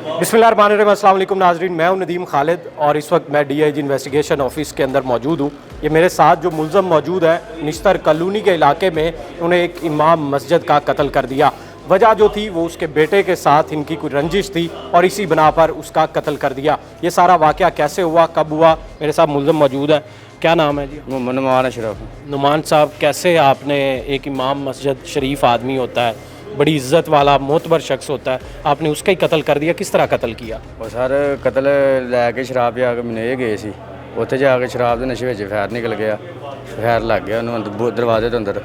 बिस्मिल्लाहिर्रहमानिर्रहीम, अस्सलाम वालेकुम नाज़रीन। मैं हूं नदीम खालिद और इस वक्त मैं DIG इन्वेस्टिगेशन ऑफिस के अंदर मौजूद हूं। ये मेरे साथ जो मुलज़म मौजूद है निश्तर कॉलोनी के इलाके में, उन्हें एक इमाम मस्जिद का कत्ल कर दिया। वजह जो थी वो उसके बेटे के साथ इनकी कोई रंजिश थी और इसी बना पर उसका कत्ल कर दिया। ये सारा वाक़या कैसे हुआ, कब हुआ, मेरे साथ मुलज़म मौजूद है। क्या नाम है जी? नुमान अशरफ। नुमान साहब, कैसे आपने, एक इमाम मस्जिद शरीफ आदमी होता है, बड़ी इज्जत वाला मोतबर शख्स होता है, आपने उसका ही कत्ल कर दिया? किस तरह कत्ल किया? ਉਹ ਸਰ ਕਤਲ ਲੈ ਕੇ ਸ਼ਰਾਬ ਪਿਆ ਕੇ ਮੈਨੂੰ ਇਹ ਗਏ ਸੀ, ਉੱਥੇ ਜਾ ਕੇ ਸ਼ਰਾਬ ਦੇ ਨਸ਼ੇ ਵਿੱਚ ਫੈਰ ਨਿਕਲ ਗਿਆ, ਫੈਰ ਲੱਗ ਗਿਆ ਉਹਨੂੰ ਦਰਵਾਜ਼ੇ ਦੇ ਅੰਦਰ।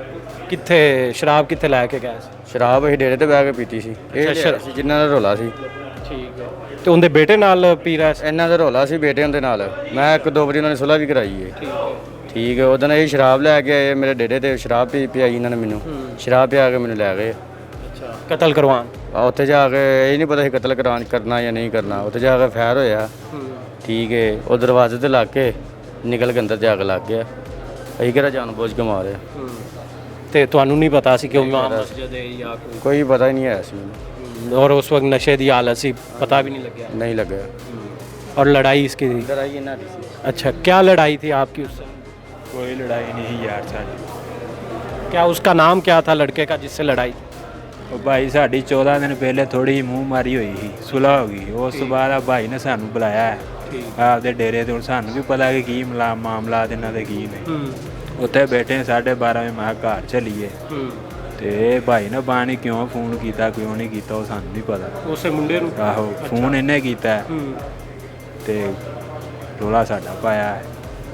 ਕਿੱਥੇ ਸ਼ਰਾਬ ਕਿੱਥੇ ਲੈ ਕੇ ਗਏ ਸੀ? ਸ਼ਰਾਬ ਅਸੀਂ ਡੇਰੇ ਤੇ ਬਹਿ ਕੇ ਪੀਤੀ ਸੀ, ਇਹ ਅੱਛਾ, ਸੀ ਜਿਨ੍ਹਾਂ ਦਾ ਰੋਲਾ ਸੀ। ਠੀਕ ਹੈ। ਤੇ ਉਹਦੇ ਬੇਟੇ ਨਾਲ ਪੀ ਰਿਹਾ ਸੀ? ਇਹਨਾਂ ਦਾ ਰੋਲਾ ਸੀ ਬੇਟਿਆਂ ਦੇ ਨਾਲ। ਮੈਂ ਇੱਕ ਦੋ ਵਾਰੀ ਉਹਨਾਂ ਨੇ ਸੁਲ੍ਹਾ ਵੀ ਕਰਾਈ ਹੈ। ਠੀਕ ਹੈ। ਉਦੋਂ ਇਹ ਸ਼ਰਾਬ ਲੈ ਕੇ ਆਏ ਮੇਰੇ ਡੇਰੇ ਤੇ, ਸ਼ਰਾਬ ਪਿਆਈ ਇਹਨਾਂ ਨੇ ਮੈਨੂੰ, ਸ਼ਰਾਬ ਪਿਆ ਕੇ ਮੈਨੂੰ ਲੈ ਗਏ। ਅੱਛਾ, ਕਤਲ ਕਰਵਾਉਣ? ਉੱਥੇ ਜਾ ਕੇ ਇਹ ਨਹੀਂ ਪਤਾ ਸੀ ਕਤਲ ਕਰਨਾ ਜਾਂ ਨਹੀਂ ਕਰਨਾ। ਉੱਥੇ ਜਾ ਕੇ ਫੈਰ ਹੋਇਆ। ਠੀਕ ਹੈ। ਉਹ ਦਰਵਾਜ਼ੇ ਤੇ ਲੱਗ ਕੇ ਨਿਕਲ ਕੇ ਅੰਦਰ ਜਾ ਕੇ ਲੱਗ ਗਿਆ। ਅਸੀਂ ਕਿਹੜਾ ਜਾਣ ਬੁੱਝ ਕੇ ਮਾਰਿਆ। ਤੇ ਤੁਹਾਨੂੰ ਨਹੀਂ ਪਤਾ ਸੀ ਕਿ ਉਹ ਇਮਾਮ ਮਸਜਿਦ ਹੈ ਜਾਂ ਕੋਈ ਪਤਾ ਹੀ ਨਹੀਂ ਆਇਆ ਸੀ ਮੈਨੂੰ। और उस वक्त नशे की हालत सी, पता भी नहीं लग नहीं लगा। और लड़ाई इसकी थी? लड़ाई इन्हां दी सी। अच्छा, क्या लड़ाई थी आपकी उससे? कोई लड़ाई नहीं यार साडी। क्या उसका नाम क्या था लड़के का जिससे लड़ाई? ਉਹ ਭਾਈ ਸਾਡੀ 14 ਦਿਨ ਪਹਿਲੇ ਥੋੜੀ ਮੂੰਹ ਮਾਰੀ ਹੋਈ ਸੀ, ਸੁਲ੍ਹਾ ਹੋ ਗਈ। ਉਸ ਤੋਂ ਬਾਅਦ ਆ ਭਾਈ ਨੇ ਸਾਨੂੰ ਬੁਲਾਇਆ ਆਪਦੇ ਡੇਰੇ ਤੇ। ਹੁਣ ਸਾਨੂੰ ਵੀ ਪਤਾ ਕਿ ਕੀ ਮਾਮਲਾ ਇਹਨਾਂ ਦੇ ਕੀ ਨੇ। ਉੱਥੇ ਬੈਠੇ 12:30 ਵਜੇ ਮੈਂ ਘਰ ਚਲੀਏ ਤੇ ਭਾਈ ਨੇ ਬਾਣੀ ਕਿਉਂ ਫੋਨ ਕੀਤਾ ਕਿਉਂ ਨਹੀਂ ਕੀਤਾ ਉਹ ਸਾਨੂੰ ਨਹੀਂ ਪਤਾ। ਉਸੇ ਮੁੰਡੇ ਨੂੰ? ਆਹੋ, ਫੋਨ ਇਹਨੇ ਕੀਤਾ ਤੇ ਰੋਲਾ ਸਾਡਾ ਪਾਇਆ ਹੈ।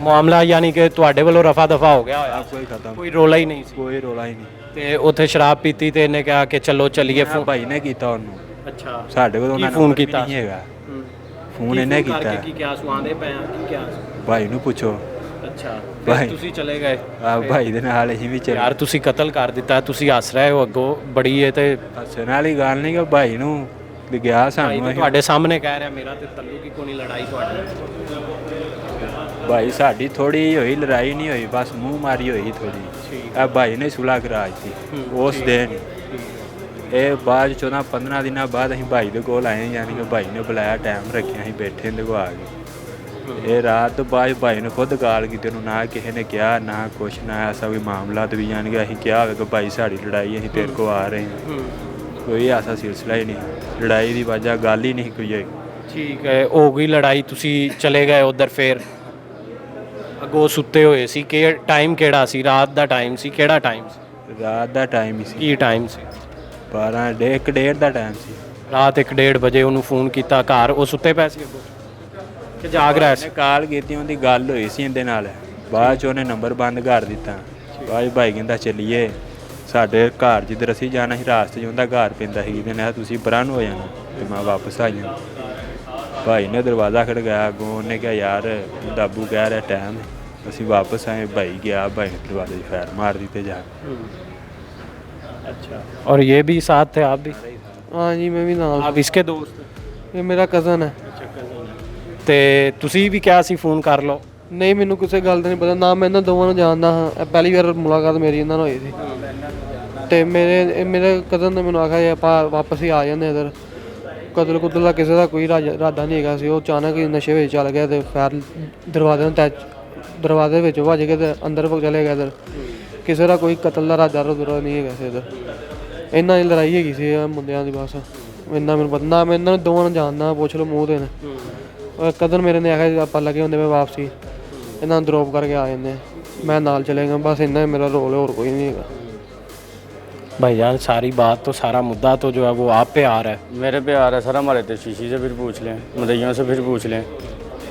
ਮਾਮਲਾ ਯਾਨੀ ਕਿ ਤੁਹਾਡੇ ਵੱਲੋਂ ਰਫਾ ਦਫਾ ਹੋ ਗਿਆ ਹੋਇਆ? ਕੋਈ ਖਤਮ, ਕੋਈ ਰੋਲਾ ਹੀ ਨਹੀਂ ਸੀ? ਕੋਈ ਰੋਲਾ ਹੀ ਨਹੀਂ। ਤੇ ਉੱਥੇ ਸ਼ਰਾਬ ਪੀਤੀ ਤੇ ਇਹਨੇ ਕਿਹਾ ਕਿ ਚਲੋ ਚੱਲੀਏ। ਫੋਨ ਭਾਈ ਨੇ ਕੀਤਾ ਉਹਨੂੰ। ਅੱਛਾ, ਸਾਡੇ ਕੋਲ ਉਹਨਾਂ ਨੇ ਫੋਨ ਕੀਤਾ ਨਹੀਂ ਹੈਗਾ। ਫੋਨ ਇਹਨੇ ਕੀਤਾ। ਕੀ ਕਿਹਾ ਸੁਆਂਦੇ ਪਏ ਆ? ਕੀ ਕਿਹਾ? ਭਾਈ ਨੂੰ ਪੁੱਛੋ। ਅੱਛਾ, ਭਾਈ ਤੁਸੀਂ ਚਲੇ ਗਏ? ਆ ਭਾਈ ਦੇ ਨਾਲ ਅਸੀਂ ਵੀ ਚੱਲੇ। ਯਾਰ ਤੁਸੀਂ ਕਤਲ ਕਰ ਦਿੱਤਾ, ਤੁਸੀਂ ਹੱਸ ਰਹੇ ਹੋ ਅੱਗੋਂ, ਬੜੀ ਇਹ ਤੇ ਹੱਸਣ ਵਾਲੀ ਗੱਲ ਨਹੀਂ ਕਿ ਭਾਈ ਨੂੰ ਗਿਆ ਭਾਈ ਸਾਨੂੰ। ਤਾਂ ਤੁਹਾਡੇ ਸਾਹਮਣੇ ਕਹਿ ਰਿਹਾ ਮੇਰਾ ਤੇ ਤੱਲੂ ਕੀ ਕੋਈ ਲੜਾਈ ਤੁਹਾਡੀ। ਭਾਈ ਸਾਡੀ ਥੋੜੀ ਹੋਈ, ਲੜਾਈ ਨਹੀਂ ਹੋਈ, ਬਸ ਮੂੰਹ ਮਾਰੀ ਹੋਈ ਥੋੜੀ। ਆ ਭਾਈ ਨੇ ਸੁਲ੍ਹਾ ਕਰਾ ਦਿੱਤੀ ਉਸ ਦਿਨ। ਇਹ ਬਾਅਦ 14-15 ਦਿਨਾਂ ਬਾਅਦ ਅਸੀਂ ਭਾਈ ਦੇ ਕੋਲ ਆਏ, ਯਾਨੀ ਕਿ ਭਾਈ ਨੇ ਬੁਲਾਇਆ, ਟਾਈਮ ਰੱਖਿਆ, ਅਸੀਂ ਬੈਠੇ ਦੇ ਕੋਲ ਆ ਗਏ। ਇਹ ਰਾਤ ਤੋਂ ਬਾਅਦ ਭਾਈ ਨੇ ਖੁਦ ਗਾਲ ਕੀਤੀ ਉਹਨੂੰ, ਨਾ ਕਿਸੇ ਨੇ ਕਿਹਾ ਨਾ ਕੁਛ, ਨਾ ਐਸਾ ਕੋਈ ਮਾਮਲਾ। ਤੇ ਵੀ ਯਾਨੀ ਕਿ ਅਸੀਂ ਕਿਹਾ ਹੋਵੇ ਕਿ ਭਾਈ ਸਾਡੀ ਲੜਾਈ, ਅਸੀਂ ਤੇਰੇ ਕੋਲ ਆ ਰਹੇ ਹਾਂ, ਕੋਈ ਐਸਾ ਸਿਲਸਿਲਾ ਹੀ ਨਹੀਂ। ਲੜਾਈ ਦੀ ਵਜ੍ਹਾ ਗੱਲ ਹੀ ਨਹੀਂ ਕੋਈ ਹੈ। ਠੀਕ ਹੈ, ਹੋ ਗਈ ਲੜਾਈ, ਤੁਸੀਂ ਚਲੇ ਗਏ ਉੱਧਰ। ਫਿਰ ਅੱਗੋਂ ਸੁੱਤੇ ਹੋਏ ਸੀ ਕਿ ਟਾਈਮ ਕਿਹੜਾ ਸੀ? ਰਾਤ ਦਾ ਟਾਈਮ ਸੀ? ਕਿਹੜਾ ਟਾਈਮ ਸੀ? ਰਾਤ ਦਾ ਟਾਈਮ ਹੀ ਸੀ। ਕੀ ਟਾਈਮ ਸੀ? 1:30 ਦਾ ਟਾਈਮ ਸੀ। ਰਾਤ 1:30 ਵਜੇ ਉਹਨੂੰ ਫੋਨ ਕੀਤਾ ਘਰ, ਉਹ ਸੁੱਤੇ ਪਏ ਸੀ ਅੱਗੋਂ ਕਿ ਜਾਗ ਰਿਹਾ ਸੀ? ਕਾਲ ਕੀਤੀ, ਉਹਦੀ ਗੱਲ ਹੋਈ ਸੀ ਇਹਦੇ ਨਾਲ। ਬਾਅਦ 'ਚ ਉਹਨੇ ਨੰਬਰ ਬੰਦ ਕਰ ਦਿੱਤਾ। ਬਾਅਦ ਭਾਈ ਕਹਿੰਦਾ ਚੱਲੀਏ ਸਾਡੇ ਘਰ, ਜਿੱਧਰ ਅਸੀਂ ਜਾਣਾ ਸੀ ਰਾਸਤੇ 'ਚ ਉਹਦਾ ਘਰ ਪੈਂਦਾ ਸੀ। ਇਹਦੇ ਨਾਲ ਤੁਸੀਂ ਪਰਾਂ ਨੂੰ ਹੋ ਜਾਣਾ ਤੇ ਮੈਂ ਵਾਪਸ ਆ ਜਾਣਾ। ਭਾਈ ਨੇ ਦਰਵਾਜ਼ਾ ਖੜਕਾਇਆ ਅੱਗੋਂ। ਉਹਨੇ ਕਿਹਾ ਯਾਰ ਦਾਬੂ ਕਹਿ ਰਿਹਾ ਟਾਈਮ, ਅਸੀਂ ਵਾਪਸ ਆਏ। ਭਾਈ ਗਿਆ, ਭਾਈ ਨੇ ਦਰਵਾਜ਼ੇ 'ਚ ਫੈਰ ਮਾਰ ਦਿੱਤੇ ਜਾ ਕੇ। अच्छा, और ये भी साथ थे आप भी? हाँ जी, मैं भी नाल। आप इसके दोस्त? ये मेरा कज़न है। ਤੇ ਤੁਸੀਂ ਵੀ ਕਿਹਾ ਸੀ ਫੋਨ ਕਰ ਲਓ? ਨਹੀਂ, ਮੈਨੂੰ ਕਿਸੇ ਗੱਲ ਦਾ ਨਹੀਂ ਪਤਾ, ਨਾ ਮੈਂ ਇਹਨਾਂ ਦੋਵਾਂ ਨੂੰ ਜਾਣਦਾ ਹਾਂ। ਇਹ ਪਹਿਲੀ ਵਾਰ ਮੁਲਾਕਾਤ ਮੇਰੀ ਇਹਨਾਂ ਨਾਲ ਹੋਈ ਸੀ। ਤੇ ਮੇਰੇ ਕਜ਼ਨ ਨੇ ਮੈਨੂੰ ਆਖਿਆ ਆਪਾਂ ਵਾਪਸ ਹੀ ਆ ਜਾਂਦੇ ਇੱਧਰ। ਕਤਲ ਕੁਤਲ ਦਾ ਕਿਸੇ ਦਾ ਕੋਈ ਇਰਾਦਾ ਨਹੀਂ ਹੈਗਾ ਸੀ। ਉਹ ਅਚਾਨਕ ਹੀ ਨਸ਼ੇ ਵਿੱਚ ਚੱਲ ਗਿਆ ਤੇ ਫੈਰ ਦਰਵਾਜ਼ੇ ਵਿੱਚ ਭੱਜ ਕੇ ਤੇ ਅੰਦਰ ਚਲੇ ਗਿਆ ਇੱਧਰ। ਕਿਸੇ ਦਾ ਕੋਈ ਕਤਲ ਦਾ ਇਰਾਦਾ ਨਹੀਂ ਹੈਗਾ ਸੀ ਇੱਧਰ। ਇਹਨਾਂ ਦੀ ਲੜਾਈ ਹੈਗੀ ਸੀ ਮੁੰਡਿਆਂ ਦੀ, ਬਸ ਇੰਨਾ ਮੈਨੂੰ ਪਤਾ। ਨਾ ਮੈਂ ਇਹਨਾਂ ਦੋਵਾਂ ਨੂੰ ਜਾਣਦਾ, ਪੁੱਛ ਲਓ ਮੂੰਹ 'ਤੇ ਨੇ। ਕਦਨ ਮੇਰੇ ਨੇ ਆਖਿਆ ਆਪਾਂ ਲੱਗੇ ਹੁੰਦੇ ਮੈਂ ਵਾਪਸੀ, ਇਹਨਾਂ ਨੂੰ ਡਰੋਪ ਕਰਕੇ ਆ ਜਾਂਦੇ, ਮੈਂ ਨਾਲ ਚਲੇਗਾ। ਬਸ ਇੰਨਾ ਮੇਰਾ ਰੋਲ है, और कोई नहीं है। भाईजान सारी बात तो, सारा मुद्दा तो जो है वो आप पे आ रहा है। मेरे पे आ रहा है सर। हमारे तो शीशी से फिर पूछ लें, मदइयों से फिर पूछ लें।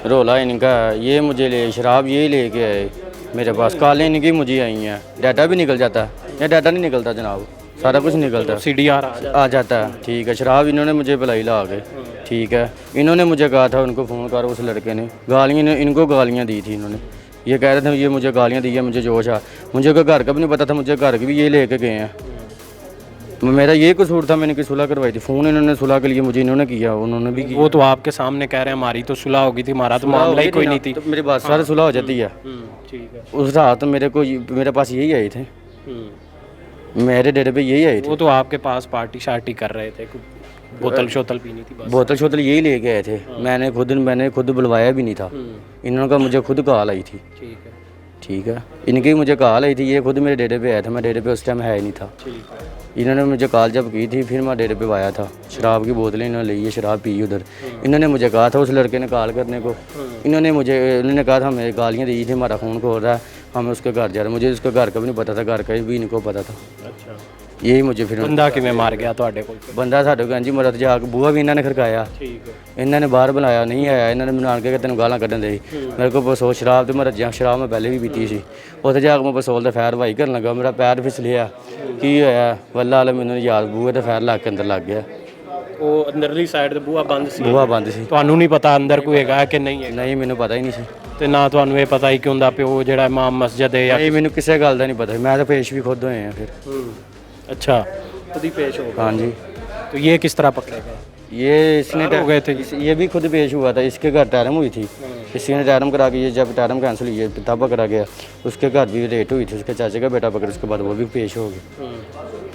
रोला इनका ये मुझे ले शराब ये लेके आए मेरे पास, कालें इनकी मुझे आई हैं। डाटा भी निकल जाता है या डाटा नहीं निकलता जनाब? सारा कुछ निकलता है। CDR आ जाता है। ठीक है। शराब इन्होंने मुझे पिलाई ला के। ठीक है। इन्होंने मुझे कहा था उनको फ़ोन कर, उस लड़के ने गालियाँ, इनको गालियाँ दी थी इन्होंने। ये कह रहे थे ये मुझे गालियाँ दी है, मुझे जोश आ, मुझे कोई घर का भी नहीं पता था, मुझे घर के भी ये लेके गए हैं। मेरा ये कसूर था, मैंने इनकी सुलह करवाई थी। फ़ोन इन्होंने सुलह के लिए मुझे इन्होंने किया, उन्होंने भी किया। वो तो आपके सामने कह रहे हैं हमारी तो सुलह होगी थी, हमारा तो मामला ही कोई नहीं थी। तो मेरी बात सारी सुलह हो जाती है। ठीक है। उस रात मेरे पास यही आए थे, मेरे डेरे पे यही आए थे। वो तो आपके पास पार्टी शार्टी कर रहे थे, बोतल शोतल पीनी थी बस। बोतल शोतल यही ले के आए थे, मैंने खुद बुलवाया भी नहीं था। इन्होंने कहा मुझे खुद कॉल आई थी। ठीक है, ठीक है, इनकी मुझे कॉल आई थी, ये खुद मेरे डेरे पे आया था, मैं डेरे पे उस टाइम है ही नहीं था। ठीक है। इन्होंने मुझे कॉल जब की थी फिर मैं डेरे पे आया था, शराब की बोतलें इन्होंने ली है, शराब पी उधर। इन्होंने मुझे कहा था उस लड़के ने कॉल करने को, इन्होंने कहा था हमें गालियाँ दी थी, हमारा खून खोल रहा है, हमें उसके घर जा रहे हैं। मुझे उसके घर का भी नहीं पता था, घर का भी इनको पता था। अच्छा, यही मुझे फिर बंदा किवें मार गया ਤੁਹਾਡੇ ਕੋਲ? ਬੰਦਾ ਸਾਡੇ ਕੋਲ ਜੀ ਮਰਦ ਜਾ ਕੇ ਬੂਹਾ ਵੀ ਇਹਨਾਂ ਨੇ ਖੜਕਾਇਆ। ਠੀਕ ਹੈ। ਇਹਨਾਂ ਨੇ ਬਾਹਰ ਬੁਲਾਇਆ, ਨਹੀਂ ਆਇਆ। ਇਹਨਾਂ ਨੇ ਮੈਨੂੰ ਆਣ ਕੇ ਤੈਨੂੰ ਗਾਲਾਂ ਕੱਢਣ ਦੇ ਸੀ। ਮੇਰੇ ਕੋਲ ਪਸੋਲ ਸ਼ਰਾਬ ਤੇ ਮੈਂ ਰੱਜਿਆ, ਸ਼ਰਾਬ ਮੈਂ ਪਹਿਲੇ ਵੀ ਪੀਤੀ ਸੀ। ਉੱਥੇ ਜਾ ਕੇ ਮੈਂ ਪਸੋਲ ਦਾ ਫੈਰ ਵਾਈ ਕਰਨ ਲੱਗਾ, ਮੇਰਾ ਪੈਰ ਫਿਸਲਿਆ। ਕੀ ਹੋਇਆ ਵੱਲਾ ਵਾਲੇ ਮੈਨੂੰ ਯਾਦ ਬੂਹੇ ਤੇ ਫੈਰ ਲਾ ਕੇ ਅੰਦਰ ਲੱਗ ਗਿਆ। ਉਹ ਅੰਦਰਲੀ ਸਾਈਡ ਤੇ ਬੂਹਾ ਬੰਦ ਸੀ? ਬੂਹਾ ਬੰਦ ਸੀ। ਤੁਹਾਨੂੰ ਨਹੀਂ ਪਤਾ ਅੰਦਰ ਕੋਈ ਹੈਗਾ ਕਿ ਨਹੀਂ ਹੈ? ਨਹੀਂ ਮੈਨੂੰ ਪਤਾ ਹੀ ਨਹੀਂ ਸੀ। ਤੇ ਨਾ ਤੁਹਾਨੂੰ ਇਹ ਪਤਾ ਹੀ ਕਿ ਹੁੰਦਾ ਪਿਓ ਜਿਹੜਾ ਇਮਾਮ ਮਸਜਿਦ ਹੈ ਜਾਂ ਨਹੀਂ ਮੈਨੂੰ ਕਿਸੇ ਗੱਲ ਦਾ ਨਹੀਂ ਪਤਾ, ਮੈਂ ਤਾਂ ਪੇਸ਼ ਵੀ ਖੁਦ ਹੋਏ ਆ ਫਿਰ। अच्छा, खुद ही पेश हो गए। हाँ जी। तो ये किस तरह पकड़े गए? ये इसने हो गए थे? ये भी खुद पेश हुआ था, इसके घर टैरम हुई थी, किसी ने टैरम करा के, ये जब टैरम कैंसिल हुई, पिता पकड़ा गया, उसके घर भी रेट हुई थी, उसके चाचे का बेटा पकड़, उसके बाद वो भी पेश हो गए।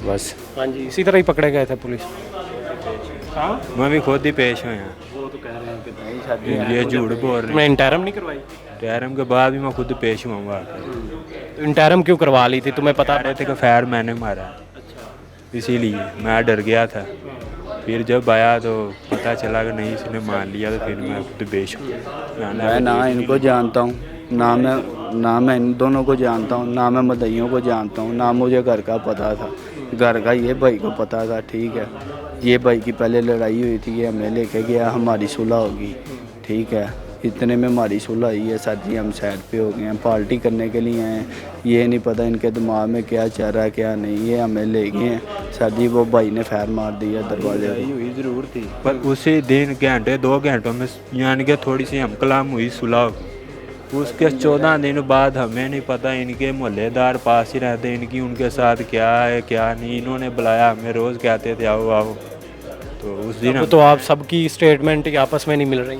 बस हाँ जी, इसी तरह ही पकड़े गए थे पुलिस। हाँ, मैं भी खुद ही पेश हुए हैं। वो तो कह रहे हैं कि नहीं शादी ये झूठ बोल रहे हैं। मैं इंटरम नहीं करवाई? टैरम के बाद भी मैं खुद पेश हुआ। तो इंटरम क्यों करवा ली थी, तुम्हें पता? रहे थे कि फैर मैंने मारा, इसीलिए मैं डर गया था। फिर जब आया तो पता चला कि नहीं इसने मान लिया, तो फिर मैं खुद पेश हुआ। मैं ना इनको जानता हूँ, ना मैं इन दोनों को जानता हूँ, ना मैं मदइयों को जानता हूँ, ना मुझे घर का पता था। घर का ये भाई को पता था। ठीक है, ये भाई की पहले लड़ाई हुई थी, ये हमें लेके गया, हमारी सुलह होगी। ठीक है, इतने में हमारी सुलह हुई है सर जी, हम साइड पे हो गए हैं, पार्टी करने के लिए आए हैं। ये नहीं पता इनके दिमाग में क्या चल रहा है क्या नहीं, ये हमें ले गए हैं सर जी। वो भाई ने फैर मार दिया दरवाजे को। हुई ज़रूर थी, पर उसी दिन घंटे 2 घंटों में यानी कि थोड़ी सी हम कलाम हुई सुलह। उसके 14 दिन बाद हमें नहीं पता, इनके मोहल्लेदार पास ही रहते, इनकी उनके साथ क्या है क्या नहीं। इन्होंने बुलाया, हमें रोज़ कहते थे आओ आओ। तो उस दिन तो आप सबकी स्टेटमेंट आपस में नहीं मिल रही?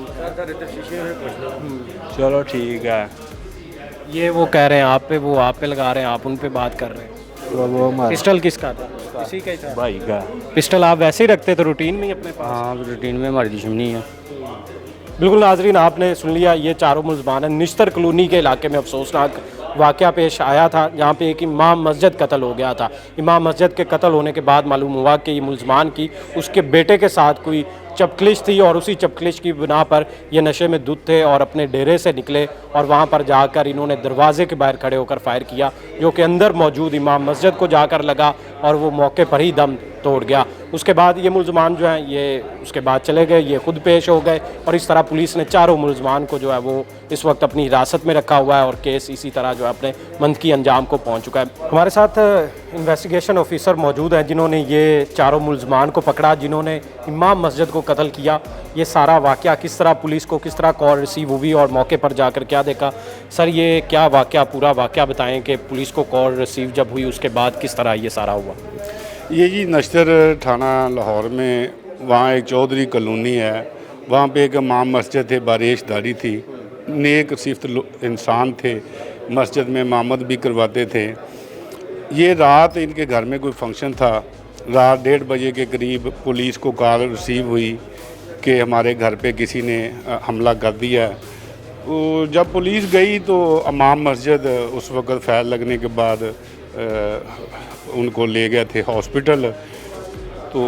चलो ठीक है। ये वो कह रहे हैं आप पे, वो आप पे लगा रहे हैं, आप उन पे बात कर रहे हैं। वो पिस्टल किसका था? किसी का ही था? भाई का। पिस्टल आप वैसे ही रखते थे रूटीन में ही अपने पास? हाँ रूटीन में हमारी दुश्मनी है। बिल्कुल नाजरीन, आपने सुन लिया, ये चारों मुल्ज़मान हैं। निश्तर कॉलोनी के इलाके में अफसोसनाक वाक़या पेश आया था, जहाँ पे एक इमाम मस्जिद कत्ल हो गया था। इमाम मस्जिद के कत्ल होने के बाद मालूम हुआ कि ये मुल्ज़मान की उसके बेटे के साथ कोई चपकलिश थी, और उसी चपकलिश की बिना पर ये नशे में धुत थे और अपने डेरे से निकले और वहाँ पर जाकर इन्होंने दरवाजे के बाहर खड़े होकर फायर किया, जो कि अंदर मौजूद इमाम मस्जिद को जाकर लगा और वो मौके पर ही दम तोड़ गया। उसके बाद ये मुल्ज़मान जो हैं ये उसके बाद चले गए, ये खुद पेश हो गए, और इस तरह पुलिस ने चारों मुल्ज़मान को जो है वो इस वक्त अपनी हिरासत में रखा हुआ है, और केस इसी तरह जो है अपने मंतकी अंजाम को पहुंच चुका है। हमारे साथ इन्वेस्टिगेशन ऑफिसर मौजूद हैं जिन्होंने ये चारों मुल्ज़मान को पकड़ा, जिन्होंने इमाम मस्जिद को कत्ल किया। ये सारा वाक़या किस तरह पुलिस को किस तरह कॉल रिसीव हुई और मौके पर जाकर क्या देखा, सर ये क्या वाक़या, पूरा वाक़या बताएं कि पुलिस को कॉल रिसीव जब हुई उसके बाद किस तरह ये सारा हुआ? ये जी नश्तर थाना लाहौर में, वहाँ एक चौधरी कॉलोनी है, वहाँ पे एक इमाम मस्जिद थे, बारिशदारी थी, नेक सिफ्त इंसान थे, मस्जिद में इमामत भी करवाते थे। ये रात इनके घर में कोई फंक्शन था, रात 1:30 बजे के करीब पुलिस को कॉल रिसीव हुई कि हमारे घर पे किसी ने हमला कर दिया है। तो जब पुलिस गई तो इमाम मस्जिद उस वक़्त फैल लगने के बाद उनको ले गए थे हॉस्पिटल। तो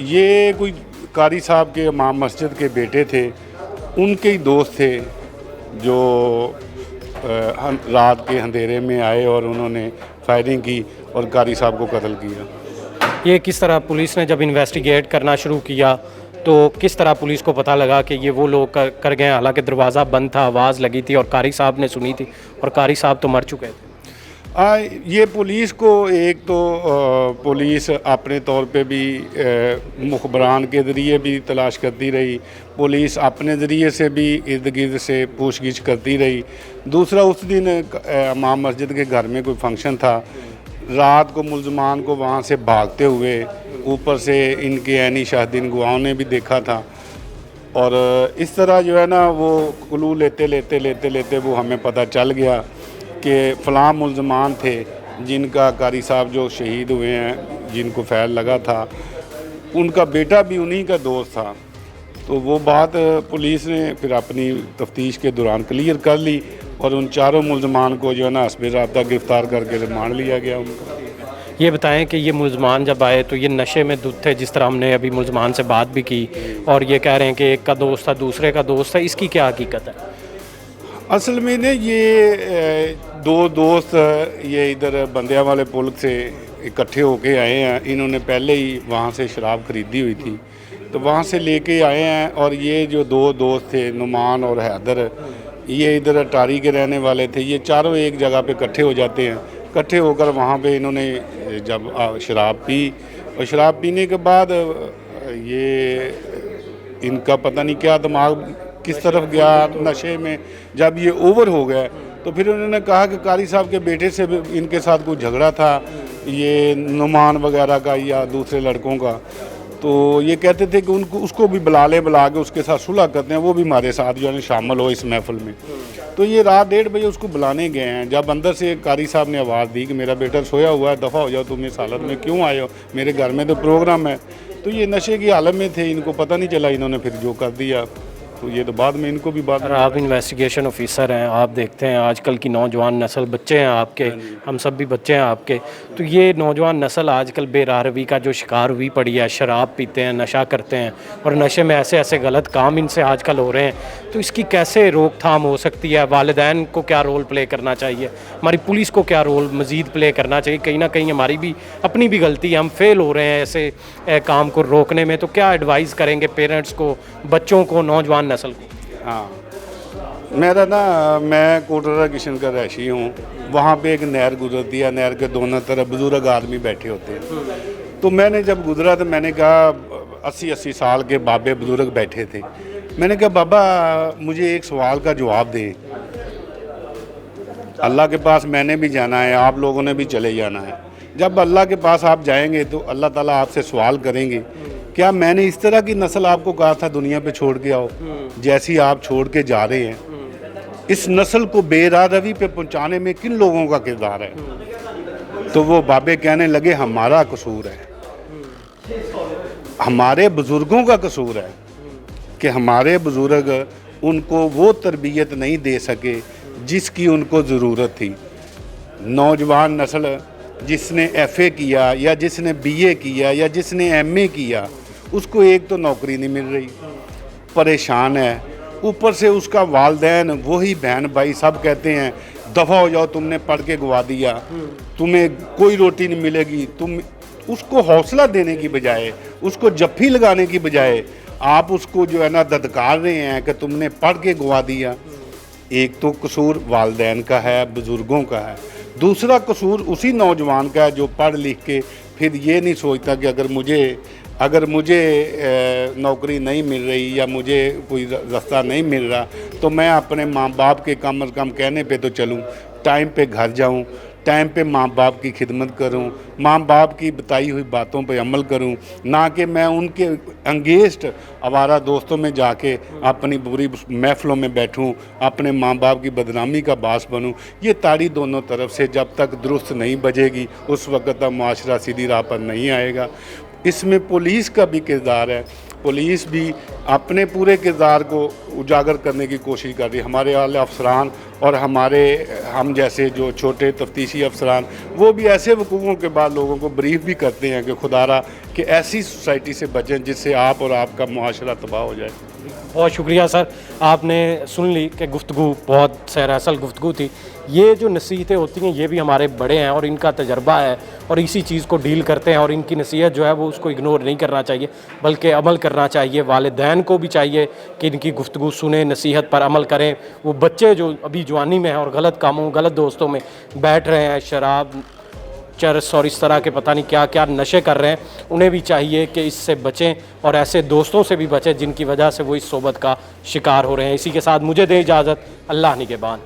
ये कोई कारी साहब के इमाम मस्जिद के बेटे थे, उनके ही दोस्त थे जो रात के अंधेरे में आए और उन्होंने फायरिंग की और कारी साहब को कत्ल किया। ये किस तरह पुलिस ने जब इन्वेस्टिगेट करना शुरू किया तो किस तरह पुलिस को पता लगा कि ये वो लोग कर गए? हालांकि दरवाज़ा बंद था, आवाज़ लगी थी और कारी साहब ने सुनी थी, और कारी साहब तो मर चुके थे। ये पुलिस को एक तो पुलिस अपने तौर पे भी मुखबरान के ज़रिए भी तलाश करती रही, पुलिस अपने ज़रिए से भी इर्द गिर्द से पूछगिछ करती रही। दूसरा, उस दिन इमाम मस्जिद के घर में कोई फंक्शन था, रात को मुल्ज़मान को वहाँ से भागते हुए ऊपर से इनके ऐनी शाहदीन गवाहों ने भी देखा था। और इस तरह जो है ना वो क्लू लेते लेते वो हमें पता चल गया कि फ़लाँ मुल्ज़मान थे जिनका कारी साहब जो शहीद हुए हैं, जिनको फैल लगा था, उनका बेटा भी उन्हीं का दोस्त था। तो वो बात पुलिस ने फिर अपनी तफ्तीश के दौरान क्लियर कर ली और उन चारों मुलजमान को जो है ना हस्बे राब्ता गिरफ्तार करके रिमांड लिया गया उनका। ये बताएं कि ये मुलजमान जब आए तो ये नशे में धुत थे, जिस तरह हमने अभी मुलजमान से बात भी की, और ये कह रहे हैं कि एक का दोस्त था दूसरे का दोस्त है, इसकी क्या हकीकत है? असल में ने ये दो दोस्त ये इधर बंदिया वाले पुल से इकट्ठे होके आए हैं। इन्होंने पहले ही वहाँ से शराब खरीदी हुई थी, तो वहाँ से लेके आए हैं। और ये जो दो दोस्त थे, नुमान और हैदर, ये इधर अटारी के रहने वाले थे। ये चारों एक जगह पे इकट्ठे हो जाते हैं। इकट्ठे होकर वहाँ पे इन्होंने जब शराब पी, और शराब पीने के बाद ये इनका पता नहीं क्या दिमाग किस तरफ गया नशे में, जब ये ओवर हो गया तो फिर उन्होंने कहा कि कारी साहब के बेटे से भी इनके साथ कुछ झगड़ा था, ये नुमान वगैरह का या दूसरे लड़कों का। तो ये कहते थे कि उनको उसको भी बुला के उसके साथ सुलह करते हैं, वो भी हमारे साथ जो है शामिल हो इस महफिल में। तो ये रात 1:30 बजे उसको बुलाने गए हैं। जब अंदर से कारी साहब ने आवाज़ दी कि मेरा बेटा सोया हुआ है, दफ़ा हो जाओ, तुम इस हालत में क्यों आए हो, मेरे घर में तो प्रोग्राम है। तो ये नशे की हालत में थे, इनको पता नहीं चला, इन्होंने फिर जो कर दिया। तो ये तो बाद में इनको भी बात। आप इन्वेस्टिगेशन ऑफिसर हैं, आप देखते हैं आजकल की नौजवान नस्ल, बच्चे हैं आपके, हम सब भी बच्चे हैं आपके, तो ये नौजवान नस्ल आजकल बेराहरवी का जो शिकार हुई पड़ी है, शराब पीते हैं, नशा करते हैं, और नशे में ऐसे ऐसे गलत काम इनसे आजकल हो रहे हैं। तो इसकी कैसे रोकथाम हो सकती है? वालिदैन को क्या रोल प्ले करना चाहिए? हमारी पुलिस को क्या रोल मज़ीद प्ले करना चाहिए? कहीं ना कहीं हमारी भी अपनी भी गलती है, हम फेल हो रहे हैं ऐसे काम को रोकने में। तो क्या एडवाइस करेंगे पेरेंट्स को, बच्चों को, नौजवान नस्ल को? हाँ, मैं कोटरा किशन का रहायशी हूँ। वहाँ पे एक नहर गुजरती है, नहर के दोनों तरफ बुजुर्ग आदमी बैठे होते हैं। तो मैंने जब गुजरा तो मैंने कहा 80-80 साल के बाबे बुजुर्ग बैठे थे। मैंने कहा बाबा मुझे एक सवाल का जवाब दें, अल्लाह के पास मैंने भी जाना है, आप लोगों ने भी चले जाना है। जब अल्लाह के पास आप जाएंगे तो अल्लाह ताला आपसे सवाल करेंगे, क्या मैंने इस तरह की नस्ल आपको कहा था दुनिया पे छोड़ के आओ, जैसी आप छोड़ के जा रहे हैं? इस नस्ल को बेराहरवी पे पहुंचाने में किन लोगों का किरदार है? तो वो बाबे कहने लगे हमारा कसूर है, हमारे बुजुर्गों का कसूर है कि हमारे बुजुर्ग उनको वो तरबियत नहीं दे सके जिसकी उनको ज़रूरत थी। नौजवान नस्ल जिसने FA किया या जिसने BA किया या जिसने MA किया, उसको एक तो नौकरी नहीं मिल रही, परेशान है, ऊपर से उसका वालदैन, वही बहन भाई सब कहते हैं दफ़ा हो जाओ, तुमने पढ़ के गवा दिया, तुम्हें कोई रोटी नहीं मिलेगी। तुम उसको हौसला देने की बजाय, उसको जफ्फी लगाने की बजाय आप उसको जो है ना धत्कार रहे हैं कि तुमने पढ़ के गवा दिया। एक तो कसूर वालदैन का है, बुज़ुर्गों का है। दूसरा कसूर उसी नौजवान का है जो पढ़ लिख के फिर ये नहीं सोचता कि अगर मुझे नौकरी नहीं मिल रही या मुझे कोई रास्ता नहीं मिल रहा तो मैं अपने माँ बाप के कम अज़ कम कहने पे तो चलूँ, टाइम पे घर जाऊँ, टाइम पे माँ बाप की खिदमत करूँ, माँ बाप की बताई हुई बातों पे अमल करूँ, ना कि मैं उनके अंगेस्ट आवारा दोस्तों में जाके अपनी बुरी महफिलों में बैठूँ, अपने माँ बाप की बदनामी का बास बनूँ। ये ताड़ी दोनों तरफ से जब तक दुरुस्त नहीं बजेगी उस वक्त तक माशरा सीधी राह पर नहीं आएगा। इसमें पुलिस का भी किरदार है, पुलिस भी अपने पूरे किरदार को उजागर करने की कोशिश कर रही है। हमारे आला अफसरान और हम जैसे जो छोटे तफ्तीशी अफसरान, वो भी ऐसे वकूफ़ों के बाद लोगों को ब्रीफ भी करते हैं कि खुदारा कि ऐसी सोसाइटी से बचें जिससे आप और आपका मुआशरा तबाह हो जाए। बहुत शुक्रिया सर, आपने सुन ली कि गुफ्तगू बहुत सैर-ए-असल गुफ्तगू थी। ये जो नसीहतें होती हैं ये भी हमारे बड़े हैं और इनका तजर्बा है और इसी चीज़ को डील करते हैं, और इनकी नसीहत जो है वो उसको इग्नोर नहीं करना चाहिए बल्कि अमल करना चाहिए। वालिदैन को भी चाहिए कि इनकी गुफ्तगू सुने, नसीहत पर अमल करें। वो बच्चे जो अभी जवानी में हैं और गलत कामों, गलत दोस्तों में बैठ रहे हैं, शराब, चरस और इस तरह के पता नहीं क्या क्या नशे कर रहे हैं, उन्हें भी चाहिए कि इससे बचें और ऐसे दोस्तों से भी बचें जिनकी वजह से वो इस सोबत का शिकार हो रहे हैं। इसी के साथ मुझे दें इजाज़त, अल्लाह निगहबान।